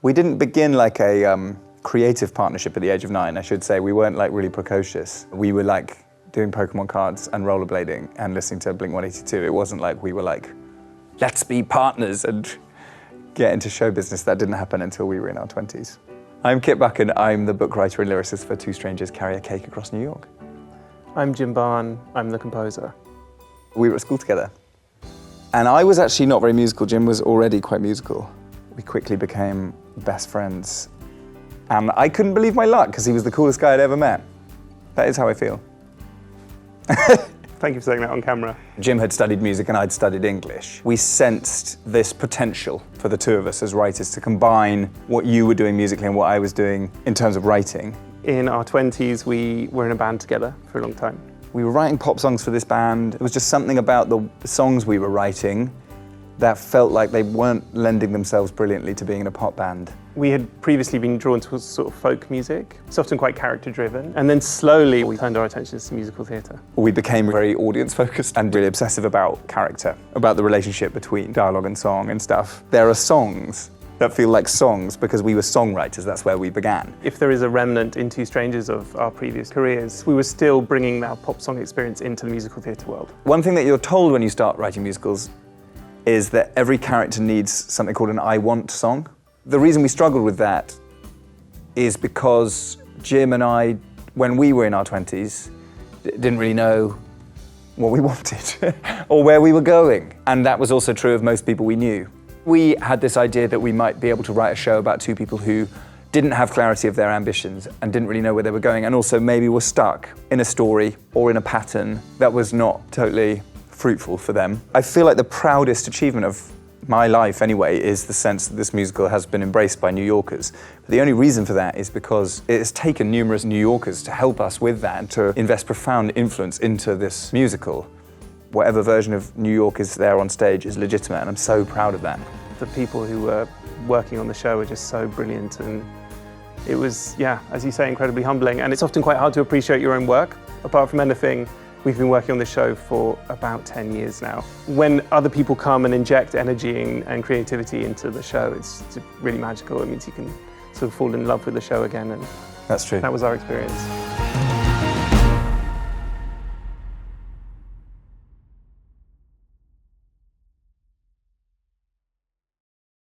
We didn't begin like a creative partnership at the age of 9, I should say. We weren't like really precocious. We were like doing Pokemon cards and rollerblading and listening to Blink-182. It wasn't like we were like, let's be partners and get into show business. That didn't happen until we were in our 20s. I'm Kit Buchan. I'm the book writer and lyricist for Two Strangers Carry a Cake Across New York. I'm Jim Barne. I'm the composer. We were at school together. And I was actually not very musical. Jim was already quite musical. We quickly became best friends. And I couldn't believe my luck because he was the coolest guy I'd ever met. That is how I feel. Thank you for saying that on camera. Jim had studied music and I'd studied English. We sensed this potential for the two of us as writers to combine what you were doing musically and what I was doing in terms of writing. In our 20s, we were in a band together for a long time. We were writing pop songs for this band. There was just something about the songs we were writing that felt like they weren't lending themselves brilliantly to being in a pop band. We had previously been drawn to sort of folk music. It's often quite character-driven. And then slowly we turned our attention to musical theatre. We became very audience-focused and really obsessive about character, about the relationship between dialogue and song and stuff. There are songs that feel like songs because we were songwriters. That's where we began. If there is a remnant in Two Strangers of our previous careers, we were still bringing our pop song experience into the musical theatre world. One thing that you're told when you start writing musicals is that every character needs something called an I want song. The reason we struggled with that is because Jim and I, when we were in our 20s, didn't really know what we wanted or where we were going. And that was also true of most people we knew. We had this idea that we might be able to write a show about two people who didn't have clarity of their ambitions and didn't really know where they were going, and also maybe were stuck in a story or in a pattern that was not totally fruitful for them. I feel like the proudest achievement of my life anyway is the sense that this musical has been embraced by New Yorkers. But the only reason for that is because it has taken numerous New Yorkers to help us with that and to invest profound influence into this musical. Whatever version of New York is there on stage is legitimate, and I'm so proud of that. The people who were working on the show were just so brilliant, and it was, yeah, as you say, incredibly humbling. And it's often quite hard to appreciate your own work. Apart from anything, we've been working on this show for about 10 years now. When other people come and inject energy and creativity into the show, it's really magical. It means you can sort of fall in love with the show again, and that's true. That was our experience.